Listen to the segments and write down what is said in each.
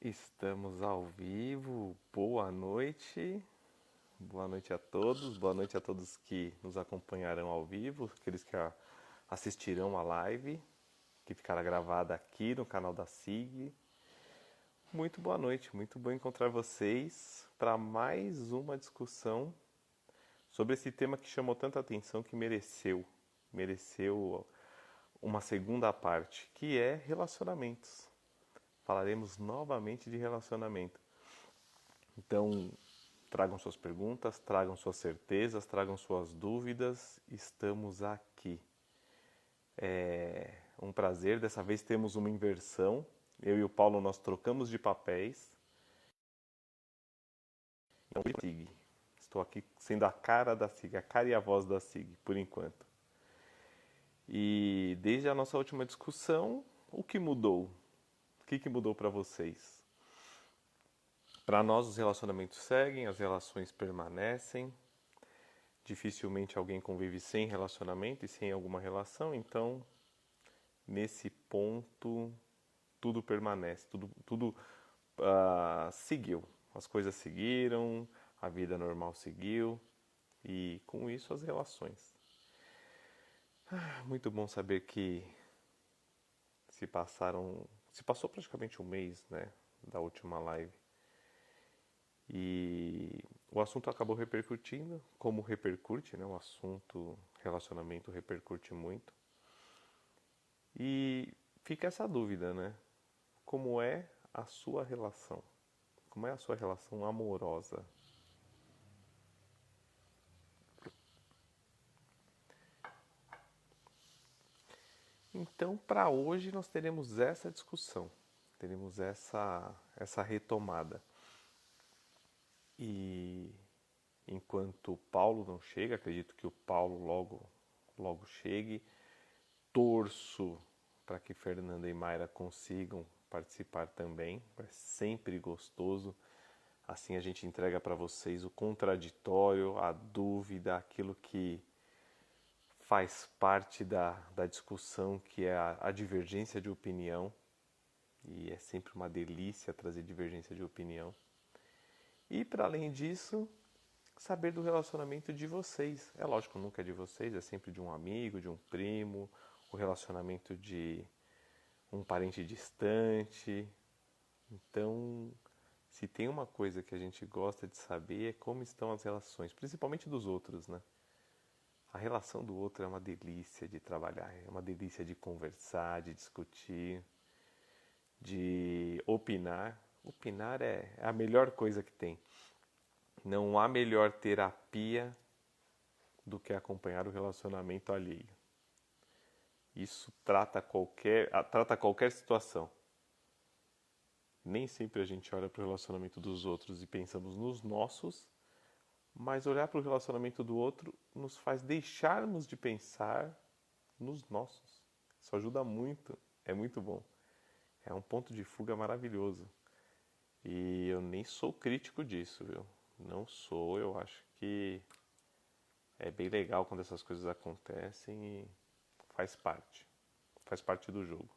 Estamos ao vivo. Boa noite a todos. Boa noite a todos que nos acompanharão ao vivo, aqueles que assistirão a live, que ficará gravada aqui no canal da SIG. Muito boa noite, muito bom encontrar vocês para mais uma discussão sobre esse tema que chamou tanta atenção que mereceu uma segunda parte, que é relacionamentos. Falaremos novamente de relacionamento. Então, tragam suas perguntas, tragam suas certezas, tragam suas dúvidas. Estamos aqui. É um prazer. Dessa vez temos uma inversão. Eu e o Paulo, nós trocamos de papéis. Estou aqui sendo a cara da SIG, a cara e a voz da SIG, por enquanto. E desde a nossa última discussão, o que mudou? O que mudou para vocês? Para nós, os relacionamentos seguem, as relações permanecem. Dificilmente alguém convive sem relacionamento e sem alguma relação, então, nesse ponto, tudo permanece, tudo seguiu. As coisas seguiram, a vida normal seguiu e, com isso, as relações. Muito bom saber que se passou praticamente um mês, né, da última live. E o assunto acabou repercutindo, como repercute, né? O assunto relacionamento repercute muito. E fica essa dúvida, né? Como é a sua relação? Como é a sua relação amorosa? Então, para hoje, nós teremos essa discussão, teremos essa retomada. E enquanto o Paulo não chega, acredito que o Paulo logo chegue, torço para que Fernanda e Mayra consigam participar também, é sempre gostoso. Assim a gente entrega para vocês o contraditório, a dúvida, aquilo que faz parte da discussão, que é a divergência de opinião. E é sempre uma delícia trazer divergência de opinião. E, para além disso, saber do relacionamento de vocês. É lógico, nunca é de vocês, é sempre de um amigo, de um primo, o relacionamento de um parente distante. Então, se tem uma coisa que a gente gosta de saber é como estão as relações, principalmente dos outros, né? A relação do outro é uma delícia de trabalhar, é uma delícia de conversar, de discutir, de opinar. Opinar é a melhor coisa que tem. Não há melhor terapia do que acompanhar o relacionamento alheio. Isso trata qualquer situação. Nem sempre a gente olha para o relacionamento dos outros e pensamos nos nossos, mas olhar para o relacionamento do outro nos faz deixarmos de pensar nos nossos. Isso ajuda muito, é muito bom. É um ponto de fuga maravilhoso. E eu nem sou crítico disso, viu? Não sou, eu acho que é bem legal quando essas coisas acontecem e faz parte do jogo.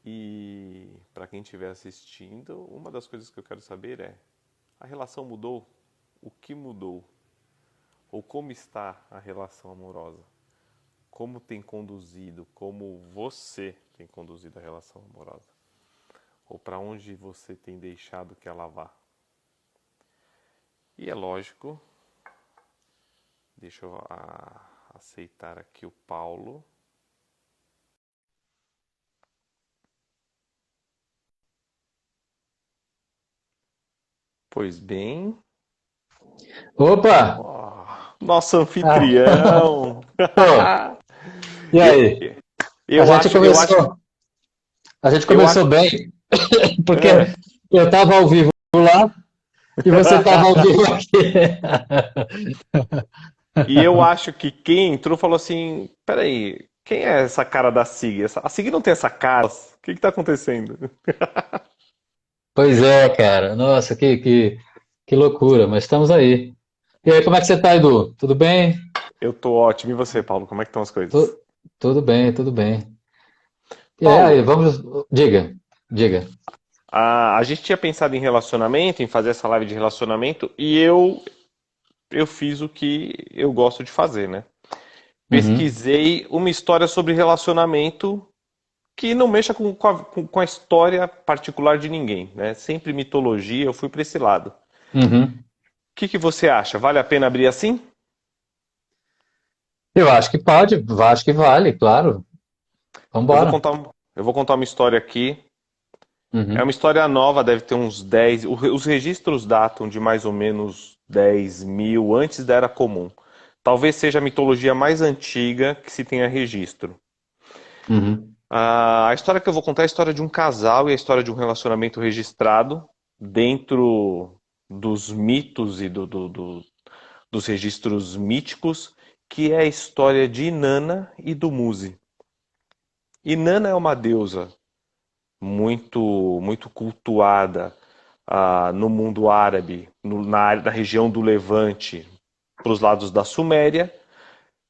E para quem estiver assistindo, uma das coisas que eu quero saber é: a relação mudou? O que mudou? Ou como está a relação amorosa? Como tem conduzido? Como você tem conduzido a relação amorosa? Ou para onde você tem deixado que ela vá? E é lógico, deixa eu aceitar aqui o Paulo. Pois bem, Opa! nosso Ah, anfitrião. pô, e eu, aí? A eu gente acho, eu acho, começou, a gente eu começou acho. bem, porque É. eu estava ao vivo lá e você estava ao vivo aqui. E eu acho que quem entrou falou assim: peraí, quem é essa cara da SIG? A SIG não tem essa cara. O que está acontecendo? Pois é, cara. Nossa, que loucura, mas estamos aí. E aí, como é que você tá, Edu? Tudo bem? Eu tô ótimo. E você, Paulo? Como é que estão as coisas? Tudo bem, tudo bem. E aí, Paulo, vamos, diga. Diga. A gente tinha pensado em relacionamento, em fazer essa live de relacionamento, e eu fiz o que eu gosto de fazer, né? Uhum, Pesquisei uma história sobre relacionamento que não mexa com a história particular de ninguém, né? Sempre mitologia, eu fui para esse lado. O uhum. que você acha? Vale a pena abrir assim? Eu acho que pode, acho que vale, claro. Eu vou Vambora. contar, eu vou contar uma história aqui. É uma Uhum, história nova, deve ter uns 10. Os registros datam de mais ou menos 10.000 antes da Era Comum. Talvez seja a mitologia mais antiga que se tenha registro. uhum, A história que eu vou contar é a história de um casal e a história de um relacionamento registrado dentro dos mitos e dos registros míticos, que é a história de Inanna e do Muzi. Inanna é uma deusa muito cultuada no mundo árabe, na região do Levante, para os lados da Suméria.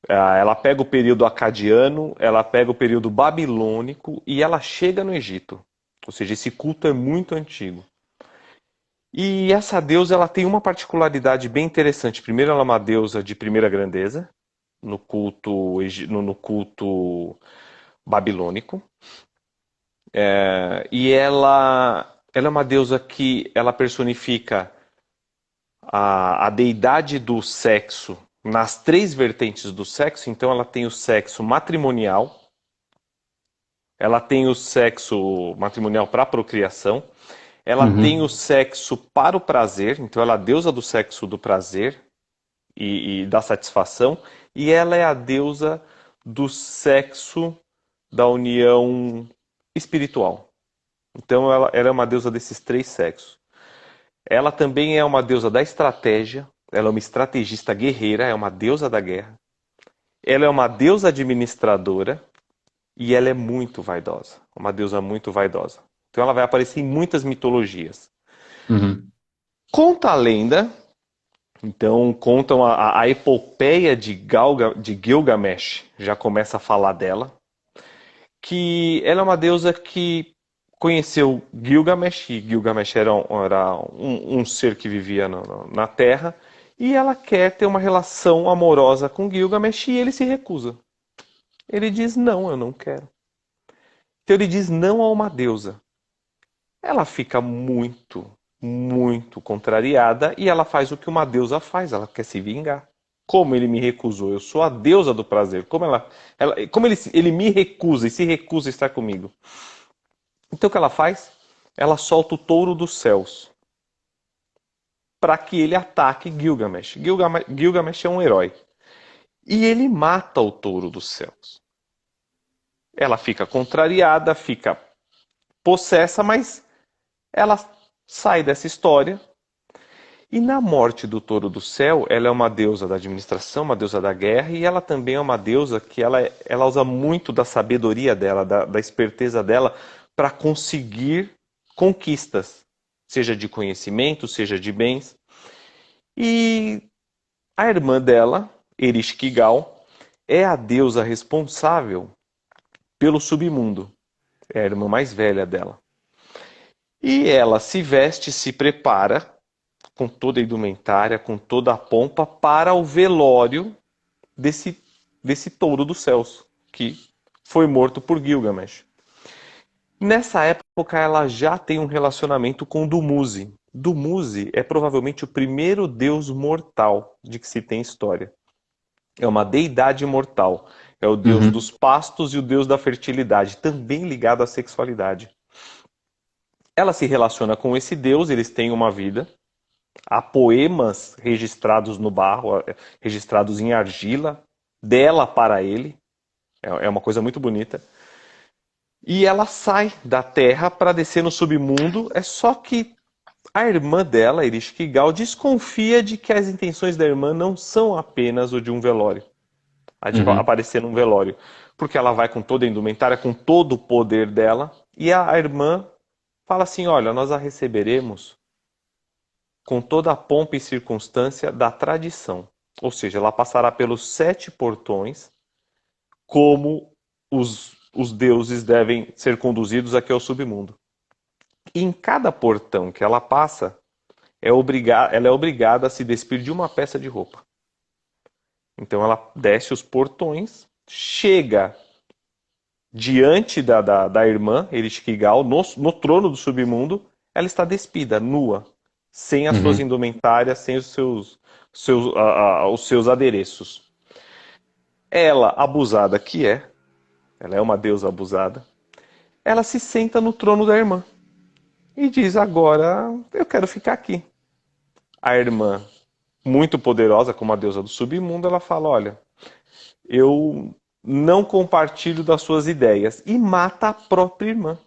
Ela pega o período acadiano, ela pega o período babilônico e ela chega no Egito. Ou seja, esse culto é muito antigo. E essa deusa ela tem uma particularidade bem interessante. Primeiro, ela é uma deusa de primeira grandeza no culto babilônico. E ela é uma deusa que ela personifica a deidade do sexo nas três vertentes do sexo. Então, ela tem o sexo matrimonial, ela tem o sexo matrimonial para a procriação, ela tem o uhum. sexo para o prazer, então ela é a deusa do sexo do prazer e da satisfação, e ela é a deusa do sexo da união espiritual. Então ela é uma deusa desses três sexos. Ela também é uma deusa da estratégia, ela é uma estrategista guerreira, é uma deusa da guerra. Ela é uma deusa administradora e ela é muito vaidosa, uma deusa muito vaidosa. Então ela vai aparecer em muitas mitologias. Uhum. Conta a lenda, então contam a epopeia de Gilgamesh, já começa a falar dela, que ela é uma deusa que conheceu Gilgamesh, e Gilgamesh era um ser que vivia na Terra, e ela quer ter uma relação amorosa com Gilgamesh e ele se recusa. Ele diz: Não, eu não quero. Então ele diz não a uma deusa. Ela fica muito contrariada e ela faz o que uma deusa faz, ela quer se vingar. Como ele me recusou? Eu sou a deusa do prazer. Como ele me recusa e se recusa a estar comigo? Então o que ela faz? Ela solta o touro dos céus para que ele ataque Gilgamesh. Gilgamesh é um herói. E ele mata o touro dos céus. Ela fica contrariada, fica possessa, mas ela sai dessa história. E na morte do touro do céu, ela é uma deusa da administração, uma deusa da guerra, e ela também é uma deusa que ela usa muito da sabedoria dela, da esperteza dela, para conseguir conquistas, seja de conhecimento, seja de bens. E a irmã dela, Ereshkigal, é a deusa responsável pelo submundo. É a irmã mais velha dela. E ela se veste, se prepara com toda a indumentária, com toda a pompa, para o velório desse, desse touro dos céus, que foi morto por Gilgamesh. Nessa época, ela já tem um relacionamento com Dumuzi. Dumuzi é provavelmente o primeiro deus mortal de que se tem história. É uma deidade mortal. É o deus dos Uhum. pastos e o deus da fertilidade, também ligado à sexualidade. Ela se relaciona com esse deus, eles têm uma vida. Há poemas registrados no barro, registrados em argila, dela para ele. É uma coisa muito bonita. E ela sai da terra para descer no submundo. É só que a irmã dela, Ereshkigal, desconfia de que as intenções da irmã não são apenas o de um velório. A de Uhum. aparecer num velório. Porque ela vai com toda a indumentária, com todo o poder dela. E a irmã fala assim: Olha, nós a receberemos com toda a pompa e circunstância da tradição. Ou seja, ela passará pelos sete portões, como os deuses devem ser conduzidos aqui ao submundo. E em cada portão que ela passa, ela é obrigada a se despir de uma peça de roupa. Então ela desce os portões, chega diante da irmã, Ereshkigal, no trono do submundo, ela está despida, nua, sem as suas Uhum. indumentárias, sem os seus adereços. Ela, abusada que é, ela é uma deusa abusada, ela se senta no trono da irmã e diz: agora eu quero ficar aqui. A irmã, muito poderosa como a deusa do submundo, ela fala: olha, eu não compartilho das suas ideias, e mata a própria irmã.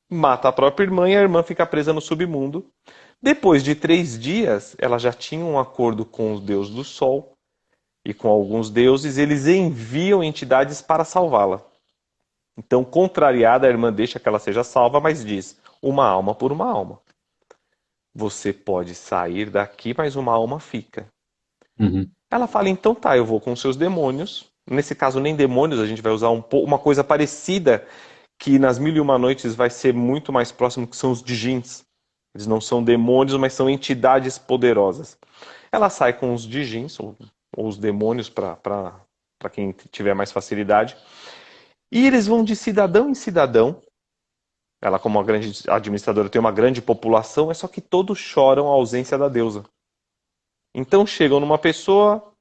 Mata a própria irmã e a irmã fica presa no submundo. Depois de 3 dias, ela já tinha um acordo com os deuses do sol e com alguns deuses, eles enviam entidades para salvá-la. Então, contrariada, a irmã deixa que ela seja salva, mas diz: uma alma por uma alma. Você pode sair daqui, mas uma alma fica. Uhum. Ela fala: então tá, eu vou com seus demônios. Nesse caso, nem demônios, a gente vai usar uma coisa parecida, que nas Mil e Uma Noites vai ser muito mais próximo, que são os djinns. Eles não são demônios, mas são entidades poderosas. Ela sai com os djinns, ou os demônios, para quem tiver mais facilidade. E eles vão de cidadão em cidadão. Ela, como uma grande administradora, tem uma grande população, é só que todos choram a ausência da deusa. Então chegam numa pessoa,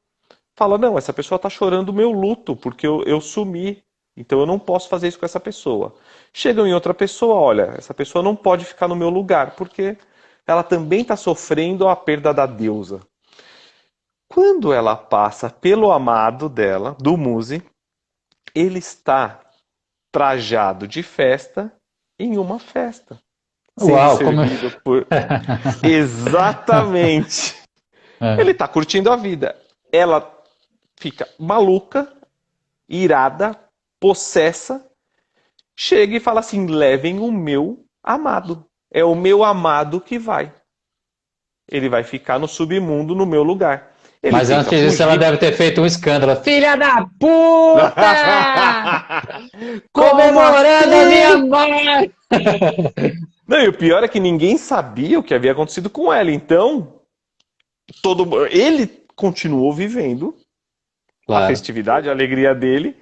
fala: não, essa pessoa está chorando o meu luto, porque eu sumi, então eu não posso fazer isso com essa pessoa. Chegam em outra pessoa: olha, essa pessoa não pode ficar no meu lugar, porque ela também está sofrendo a perda da deusa. Quando ela passa pelo amado dela, do Muse, ele está trajado de festa em uma festa, sendo Uau, como. servido por... Exatamente! Ele É. está curtindo a vida. Ela fica maluca, irada, possessa, chega e fala assim: levem o meu amado. É o meu amado que vai. Ele vai ficar no submundo no meu lugar. Ele Mas tenta antes disso, ela fugir. deve ter feito um escândalo. Filha da puta! Como Comemorando a minha assim? mãe! Não, e o pior é que ninguém sabia o que havia acontecido com ela. Então, ele continuou vivendo a Claro. festividade, a alegria dele.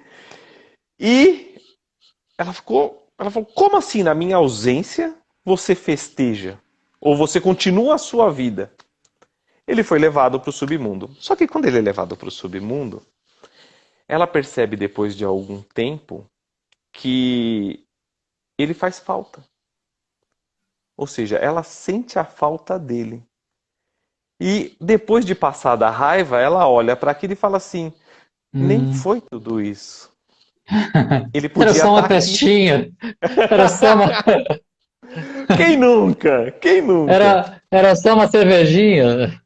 E ela falou: como assim, na minha ausência, você festeja? Ou você continua a sua vida? Ele foi levado para o submundo. Só que quando ele é levado para o submundo, ela percebe depois de algum tempo que ele faz falta. Ou seja, ela sente a falta dele. E depois de passar da raiva, ela olha para aquilo e fala assim: nem Hum. foi tudo isso. Ele Era podia só estar uma aqui. festinha. Era só uma, Quem nunca? Quem nunca? era só uma cervejinha.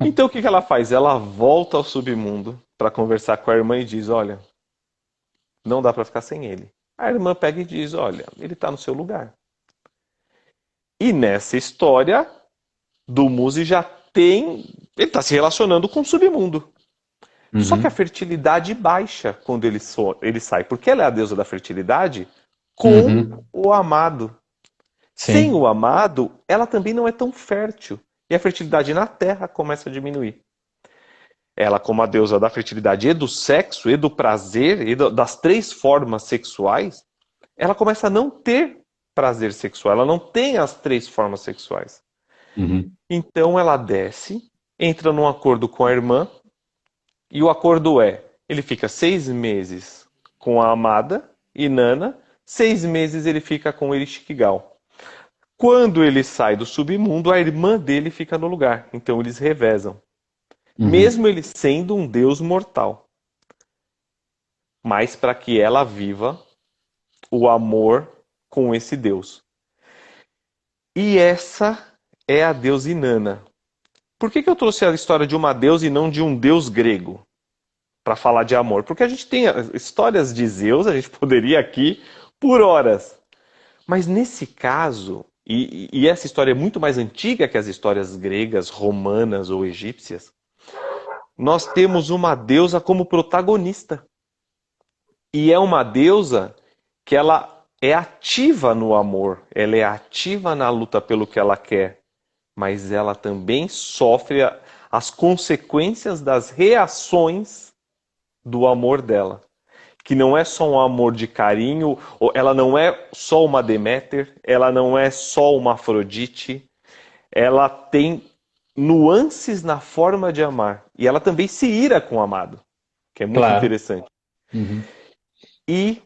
Então o que ela faz? Ela volta ao submundo para conversar com a irmã e diz: olha, não dá para ficar sem ele. A irmã pega e diz: olha, ele está no seu lugar. E nessa história, do Muse já tem. Ele está se relacionando com o submundo. Só que a Uhum. fertilidade baixa quando ele sai, porque ela é a deusa da fertilidade com Uhum. o amado. Sem Sim. o amado, ela também não é tão fértil. E a fertilidade na Terra começa a diminuir. Ela, como a deusa da fertilidade e do sexo, e do prazer, das 3 formas sexuais, ela começa a não ter prazer sexual. Ela não tem as 3 formas sexuais. Uhum. Então ela desce, entra num acordo com a irmã, e o acordo é: ele fica 6 meses com a amada, Inanna, 6 meses ele fica com Ereshkigal. Quando ele sai do submundo, a irmã dele fica no lugar. Então eles revezam. Uhum. Mesmo ele sendo um deus mortal. Mas para que ela viva o amor com esse deus. E essa é a deusa Inanna. Por que eu trouxe a história de uma deusa e não de um deus grego? Para falar de amor. Porque a gente tem histórias de Zeus, a gente poderia aqui por horas. Mas nesse caso, e essa história é muito mais antiga que as histórias gregas, romanas ou egípcias, nós temos uma deusa como protagonista. E é uma deusa que ela é ativa no amor, ela é ativa na luta pelo que ela quer, mas ela também sofre as consequências das reações do amor dela. Que não é só um amor de carinho, ela não é só uma Deméter, ela não é só uma Afrodite, ela tem nuances na forma de amar. E ela também se ira com o amado, que é muito Claro. interessante. Uhum. E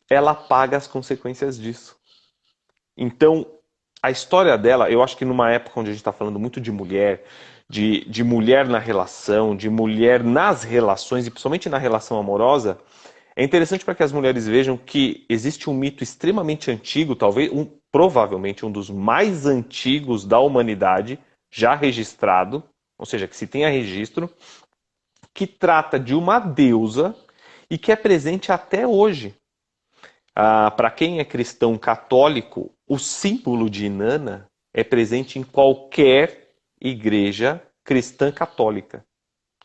ela paga as consequências disso. Então, a história dela, eu acho que numa época onde a gente está falando muito de mulher, de mulher na relação, de mulher nas relações, e principalmente na relação amorosa, é interessante para que as mulheres vejam que existe um mito extremamente antigo, talvez, provavelmente um dos mais antigos da humanidade, já registrado, ou seja, que se tenha registro, que trata de uma deusa e que é presente até hoje. Para quem é cristão católico, o símbolo de Inanna é presente em qualquer igreja cristã católica.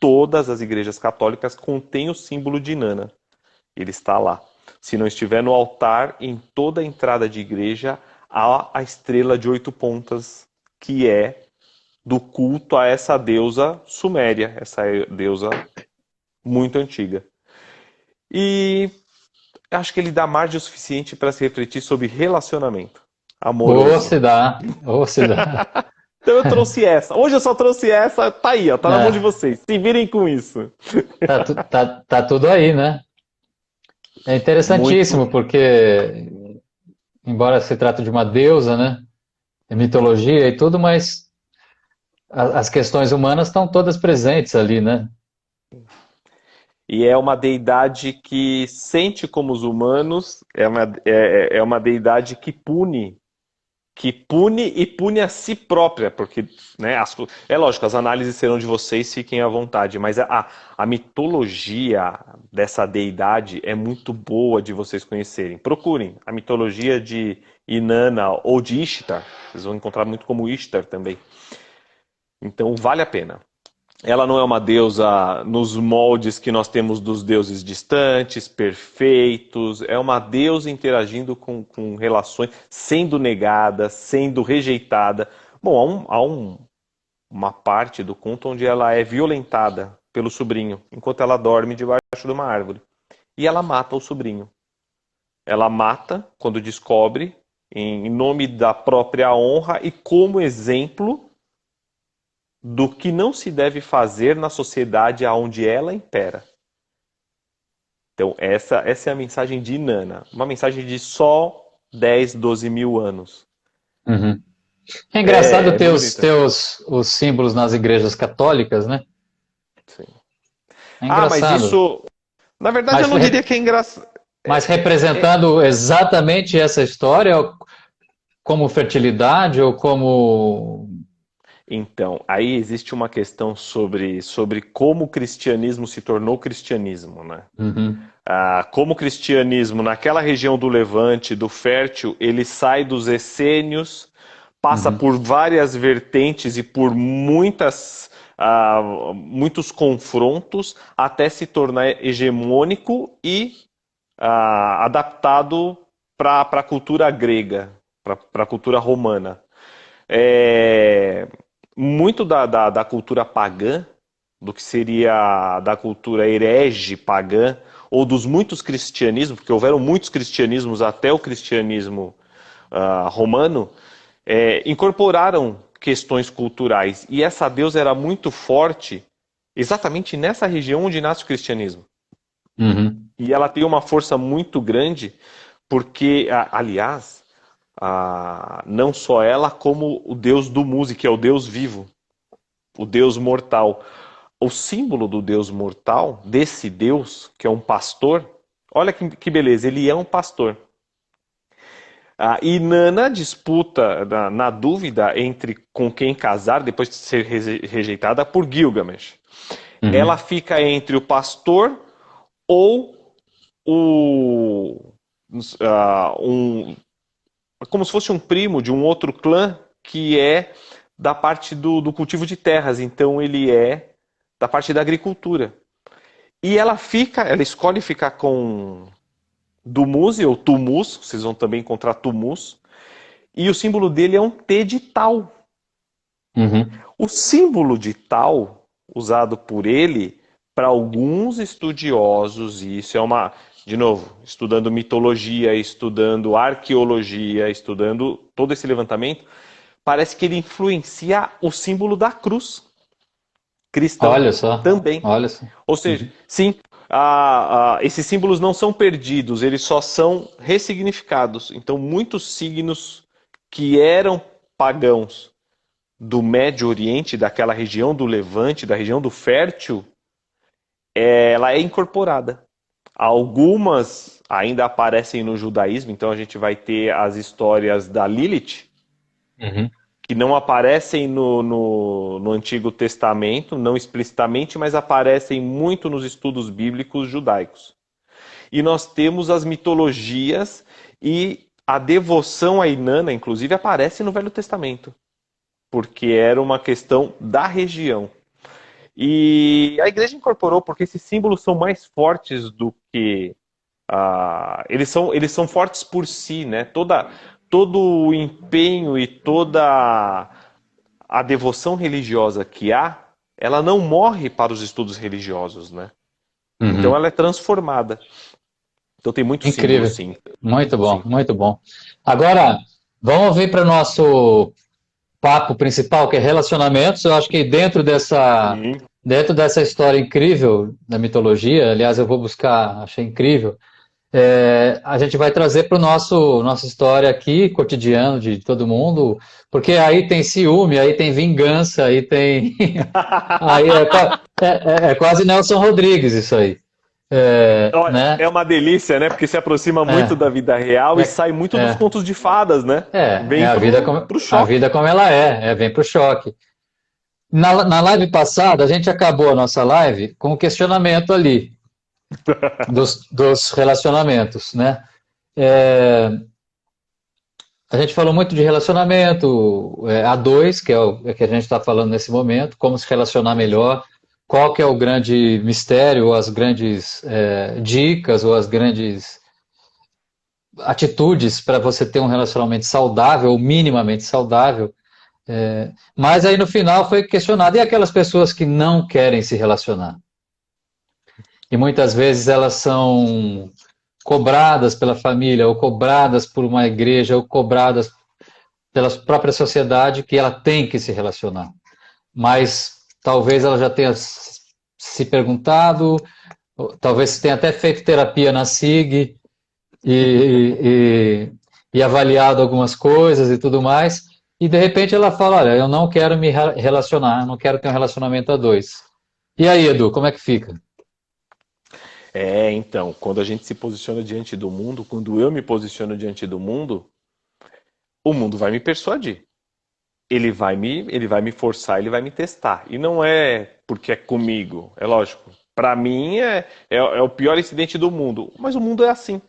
Todas as igrejas católicas contêm o símbolo de Inanna. Ele está lá. Se não estiver no altar, em toda a entrada de igreja há a estrela de 8 pontas, que é do culto a essa deusa suméria, essa deusa muito antiga. E acho que ele dá margem o suficiente para se refletir sobre relacionamento Ou amoroso. se dá, ou se dá. Então eu trouxe essa. Hoje eu só trouxe essa, tá aí, ó, tá na mão de É, vocês. Se virem com isso. tá tudo aí, né? É Muito. interessantíssimo, porque, embora se trate de uma deusa, né? É mitologia e tudo, mas as questões humanas estão todas presentes ali, né? E é uma deidade que sente como os humanos, é uma deidade que pune e pune a si própria, porque, né, é lógico, as análises serão de vocês, fiquem à vontade, mas a mitologia dessa deidade é muito boa de vocês conhecerem. Procurem a mitologia de Inanna ou de Ishtar, vocês vão encontrar muito como Ishtar também. Então vale a pena. Ela não é uma deusa nos moldes que nós temos dos deuses distantes, perfeitos. É uma deusa interagindo com relações, sendo negada, sendo rejeitada. Bom, uma parte do conto onde ela é violentada pelo sobrinho, enquanto ela dorme debaixo de uma árvore. E ela mata o sobrinho. Ela mata quando descobre, em nome da própria honra e como exemplo do que não se deve fazer na sociedade onde ela impera. Então, essa é a mensagem de Inanna. Uma mensagem de só 10, 12 mil anos. Uhum. É engraçado É ter bonita. os símbolos nas igrejas católicas, né? Sim. É Ah, mas engraçado. isso. Na verdade, eu Mas, não diria que é engraçado. mas representando exatamente essa história, como fertilidade ou como. Então, aí existe uma questão sobre como o cristianismo se tornou cristianismo, né? Uhum, Como o cristianismo, naquela região do Levante, do Fértil, ele sai dos essênios, passa uhum. por várias vertentes e por muitos confrontos, até se tornar hegemônico e adaptado para a cultura grega, para a cultura romana. É, muito da cultura pagã, do que seria da cultura herege pagã, ou dos muitos cristianismos, porque houveram muitos cristianismos até o cristianismo romano, incorporaram questões culturais. E essa deusa era muito forte exatamente nessa região onde nasce o cristianismo. Uhum. E ela tem uma força muito grande, porque, aliás, não só ela, como o deus do músico, que é o deus vivo, o deus mortal. O símbolo do deus mortal, desse deus, que é um pastor, olha que beleza, ele é um pastor. E Nana disputa, na dúvida entre com quem casar, depois de ser rejeitada por Gilgamesh. Ela Uhum. fica entre o pastor ou o, como se fosse um primo de um outro clã que é da parte do cultivo de terras. Então ele é da parte da agricultura. E ela escolhe ficar Dumuse ou Tumus, vocês vão também encontrar Tumus, e o símbolo dele é um T de Tau. Uhum. O símbolo de Tau, usado por ele, para alguns estudiosos, e isso é uma, de novo, estudando mitologia, estudando arqueologia, estudando todo esse levantamento, parece que ele influencia o símbolo da cruz cristão Olha só, também. olha só. Ou seja, Uhum. sim, esses símbolos não são perdidos, eles só são ressignificados. Então, muitos signos que eram pagãos do Médio Oriente, daquela região do Levante, da região do Fértil, ela é incorporada. Algumas ainda aparecem no judaísmo, então a gente vai ter as histórias da Lilith, Uhum. que não aparecem no Antigo Testamento, não explicitamente, mas aparecem muito nos estudos bíblicos judaicos. E nós temos as mitologias e a devoção a Inanna, inclusive, aparece no Velho Testamento, porque era uma questão da região. E a igreja incorporou porque esses símbolos são mais fortes do que eles são fortes por si, né? Todo o empenho e toda a devoção religiosa que há, ela não morre para os estudos religiosos, né? Então Uhum. ela é transformada. Então tem muitos símbolos, Incrível. sim. Muito bom, Sim. muito bom. Agora, vamos vir para o nosso papo principal, que é relacionamentos. Eu acho que Sim. dentro dessa história incrível da mitologia, aliás, eu vou buscar, achei incrível, a gente vai trazer para o nossa história aqui, cotidiano de todo mundo, porque aí tem ciúme, aí tem vingança, aí tem. Aí é quase Nelson Rodrigues isso aí. Olha, Né? é uma delícia, né? Porque se aproxima muito da É, vida real e é, sai muito dos é, contos de fadas, né? é Vem pro a choque. vida como ela vem pro choque. Na live passada, a gente acabou a nossa live com o questionamento ali dos relacionamentos, né? É, a gente falou muito de relacionamento a dois, que é o que a gente está falando nesse momento, como se relacionar melhor, qual que é o grande mistério, ou as grandes dicas, ou as grandes atitudes para você ter um relacionamento saudável, ou minimamente saudável. Mas aí no final foi questionado, e aquelas pessoas que não querem se relacionar? E muitas vezes elas são cobradas pela família, ou cobradas por uma igreja, ou cobradas pela própria sociedade que ela tem que se relacionar. Mas talvez ela já tenha se perguntado, talvez tenha até feito terapia na SIG e avaliado algumas coisas e tudo mais, e de repente ela fala, olha, eu não quero me relacionar, não quero ter um relacionamento a dois. E aí, Edu, como é que fica? Então, quando a gente se posiciona diante do mundo, quando eu me posiciono diante do mundo, o mundo vai me persuadir. Ele vai me forçar, ele vai me testar. E não é porque é comigo, é lógico. Para mim é o pior incidente do mundo. Mas o mundo é assim.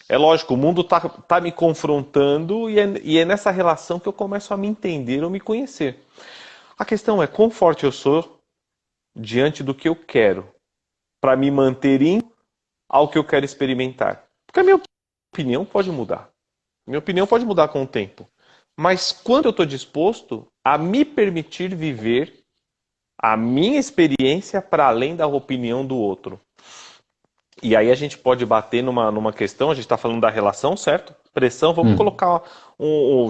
É lógico, o mundo tá me confrontando e é nessa relação que eu começo a me entender ou me conhecer. A questão é quão forte eu sou diante do que eu quero para me manter ao que eu quero experimentar. Porque a minha opinião pode mudar. Minha opinião pode mudar com o tempo. Mas quando eu estou disposto a me permitir viver a minha experiência para além da opinião do outro. E aí a gente pode bater numa questão, a gente está falando da relação, certo? Pressão, vamos Hum. colocar,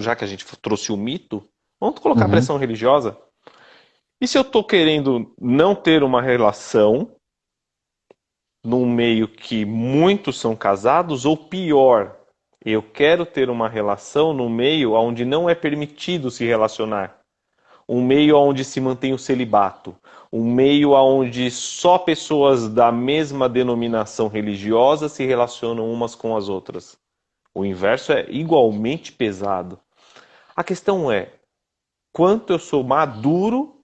já que a gente trouxe o mito, vamos colocar Uhum. pressão religiosa. E se eu estou querendo não ter uma relação num meio que muitos são casados, ou pior, eu quero ter uma relação no meio onde não é permitido se relacionar. Um meio onde se mantém o celibato. Um meio onde só pessoas da mesma denominação religiosa se relacionam umas com as outras. O inverso é igualmente pesado. A questão é, quanto eu sou maduro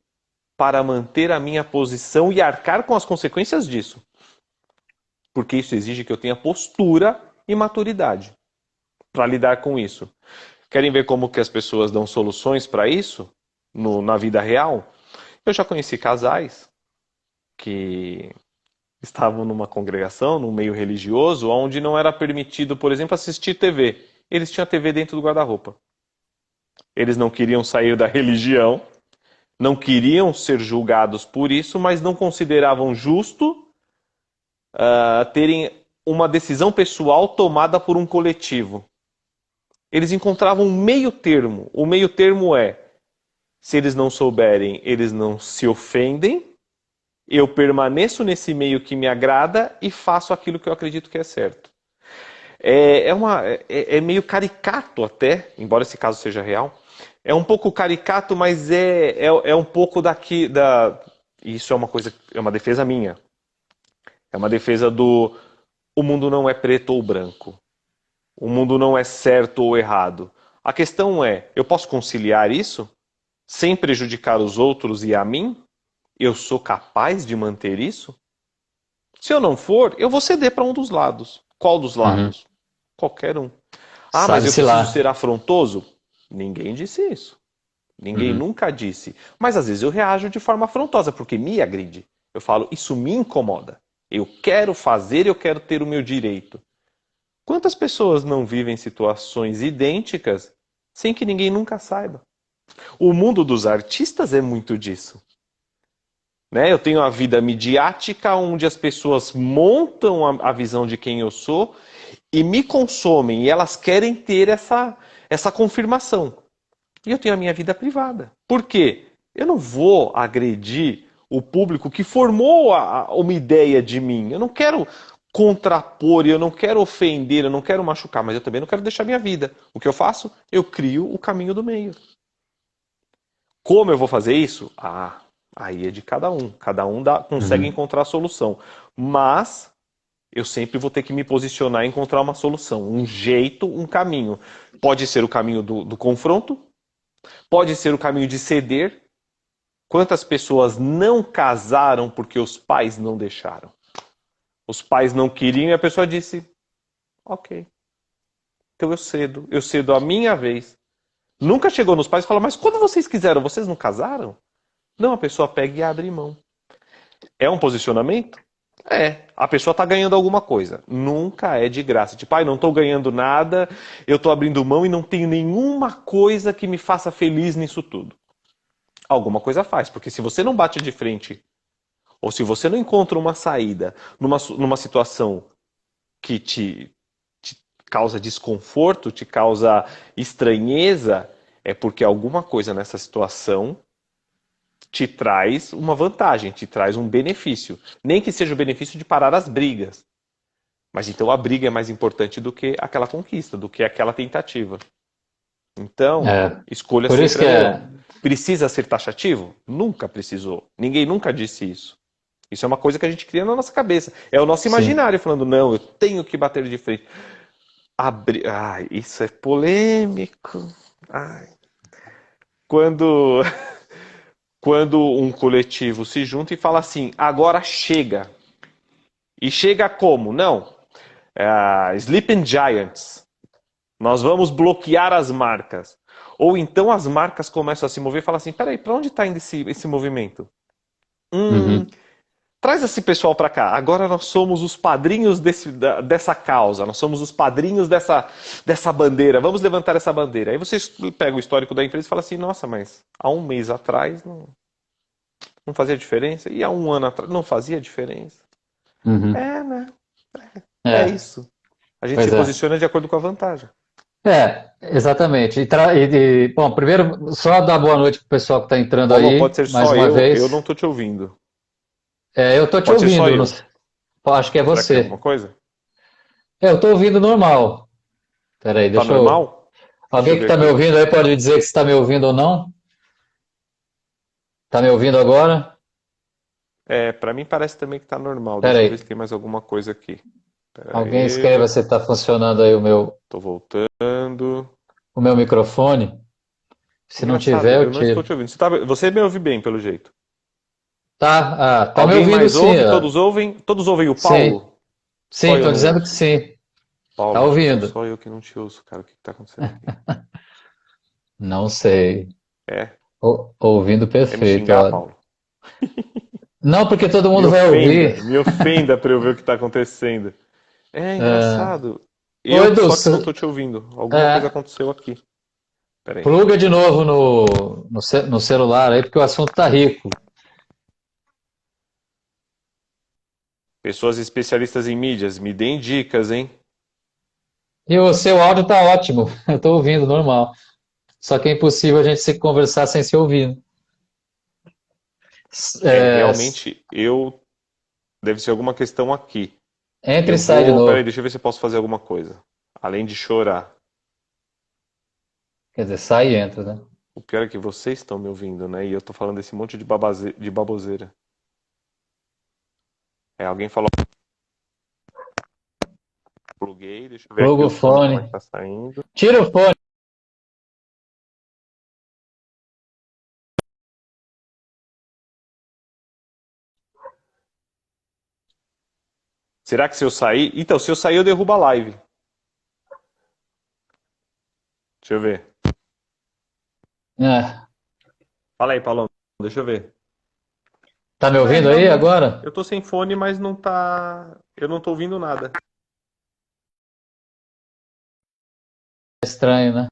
para manter a minha posição e arcar com as consequências disso? Porque isso exige que eu tenha postura e maturidade para lidar com isso. Querem ver como que as pessoas dão soluções para isso na vida real? Eu já conheci casais que estavam numa congregação, num meio religioso, onde não era permitido, por exemplo, assistir TV. Eles tinham a TV dentro do guarda-roupa. Eles não queriam sair da religião, não queriam ser julgados por isso, mas não consideravam justo terem uma decisão pessoal tomada por um coletivo. Eles encontravam um meio termo. O meio termo é, se eles não souberem, eles não se ofendem, eu permaneço nesse meio que me agrada e faço aquilo que eu acredito que é certo. É meio caricato até, embora esse caso seja real. É um pouco caricato, mas é um pouco daqui da. Isso é uma coisa, é uma defesa minha. É uma defesa do o mundo não é preto ou branco. O mundo não é certo ou errado. A questão é, eu posso conciliar isso sem prejudicar os outros e a mim? Eu sou capaz de manter isso? Se eu não for, eu vou ceder para um dos lados. Qual dos Uhum. lados? Qualquer um. Ah, mas eu Sabe-se preciso lá. ser afrontoso? Ninguém disse isso. Ninguém Uhum. nunca disse. Mas às vezes eu reajo de forma afrontosa, porque me agride. Eu falo, isso me incomoda. Eu quero fazer, eu quero ter o meu direito. Quantas pessoas não vivem situações idênticas sem que ninguém nunca saiba? O mundo dos artistas é muito disso. Né? Eu tenho a vida midiática onde as pessoas montam a visão de quem eu sou e me consomem e elas querem ter essa confirmação. E eu tenho a minha vida privada. Por quê? Eu não vou agredir o público que formou uma ideia de mim. Eu não quero contrapor, eu não quero ofender, eu não quero machucar, mas eu também não quero deixar minha vida. O que eu faço? Eu crio o caminho do meio. Como eu vou fazer isso? Ah, aí é de cada um. Cada um consegue Uhum. encontrar a solução. Mas eu sempre vou ter que me posicionar e encontrar uma solução, um jeito, um caminho. Pode ser o caminho do confronto, pode ser o caminho de ceder. Quantas pessoas não casaram porque os pais não deixaram? Os pais não queriam e a pessoa disse: ok, então eu cedo a minha vez. Nunca chegou nos pais e falou: mas quando vocês quiseram, vocês não casaram? Não, a pessoa pega e abre mão. É um posicionamento? É. A pessoa está ganhando alguma coisa. Nunca é de graça. Tipo, não estou ganhando nada, eu estou abrindo mão e não tenho nenhuma coisa que me faça feliz nisso tudo. Alguma coisa faz, porque se você não bate de frente, ou se você não encontra uma saída numa situação que te causa desconforto, te causa estranheza, é porque alguma coisa nessa situação te traz uma vantagem, te traz um benefício. Nem que seja o benefício de parar as brigas. Mas então a briga é mais importante do que aquela conquista, do que aquela tentativa. Então, É. escolha Por isso sempre que a minha. é. Precisa ser taxativo? Nunca precisou. Ninguém nunca disse isso. Isso é uma coisa que a gente cria na nossa cabeça. É o nosso Sim. imaginário falando, não, eu tenho que bater de frente. Ai, isso é polêmico. Ai. Quando, quando um coletivo se junta e fala assim, agora chega. E chega como? Não. Sleeping Giants. Nós vamos bloquear as marcas. Ou então as marcas começam a se mover e falam assim, peraí, para onde está indo esse movimento? Uhum. Traz esse pessoal para cá. Agora nós somos os padrinhos dessa causa, nós somos os padrinhos dessa bandeira. Vamos levantar essa bandeira. Aí vocês pegam o histórico da empresa e falam assim, nossa, mas há um mês atrás não fazia diferença? E há um ano atrás não fazia diferença? Uhum. É, né? É É, isso. A gente se pois é. posiciona de acordo com a vantagem. Exatamente. Bom, primeiro, só dar boa noite para o pessoal que está entrando Paulo, pode aí, ser mais só uma eu não vez. tô te ouvindo. Eu estou te Pode ser só ouvindo, eu. acho que é Será que tem alguma você. coisa? Eu estou ouvindo normal. Peraí, Tá deixa eu. normal? Deixa Alguém eu que ver está me aqui. ouvindo aí pode dizer que está me ouvindo ou não? Está me ouvindo agora? Pra mim parece também que tá normal. Deixa eu ver se Peraí. tem mais alguma coisa aqui. Pera Alguém escreva aí. se está funcionando aí Tô voltando. o meu microfone. Se não tiver, Engraçado, eu eu não estou tiro. te ouvindo. você me ouve bem, pelo jeito. Tá me Alguém ouvindo mais sim, ouve? ó. Todos ouvem? Todos ouvem o Sim, Paulo? sim, Só eu estou não dizendo que ouço. sim. Tá Paulo, acho que sou ouvindo? só eu que não te ouço, cara. O que tá acontecendo aqui? Não sei. É, Ouvindo quer me perfeito, xingar, ó. Paulo? Não, porque todo Me mundo vai ouvir. ofenda, me ofenda para eu ver o que está acontecendo. É É, engraçado. Ô, Eu Edu, só que não estou te ouvindo. Alguma coisa é, aconteceu aqui. Peraí. pluga de novo no celular aí, porque o assunto tá rico. Pessoas especialistas em mídias, me deem dicas, hein? E o seu áudio tá ótimo, eu tô ouvindo normal. Só que é impossível a gente se conversar sem se ouvir. É, É, realmente, eu. Deve ser alguma questão aqui. entra e Eu sai de vou. Peraí, novo. deixa eu ver se eu posso fazer alguma coisa. Além de chorar. Quer dizer, sai e entra, né? O pior é que vocês estão me ouvindo, né? E eu tô falando esse monte de baboseira. É, alguém falou, pluguei, deixa eu ver aqui Pluga o o som, como é que fone. tá saindo. Tira o fone. Será que se eu sair. Então, se eu sair, eu derrubo a live. Deixa eu ver. É, Fala aí, Paulão. Deixa eu ver. tá me É, ouvindo aí realmente. agora? Eu tô sem fone, mas não tá. Eu não tô ouvindo nada. Estranho, né?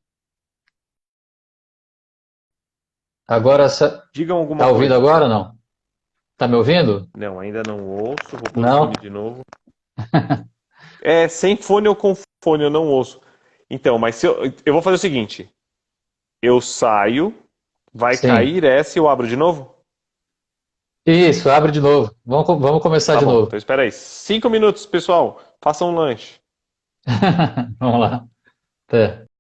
Agora, Digam alguma tá ouvindo coisa. agora ou não? Tá me ouvindo? Não, ainda não ouço. Vou pôr o Não? fone de novo. É, sem fone ou com fone, eu não ouço. Então, mas se eu vou fazer o seguinte: eu saio, vai Sim. cair essa e eu abro de novo? Isso, abre de novo. Vamos começar Tá de bom, novo. então espera aí. 5 minutos, pessoal. Façam um lanche. Vamos lá. Até.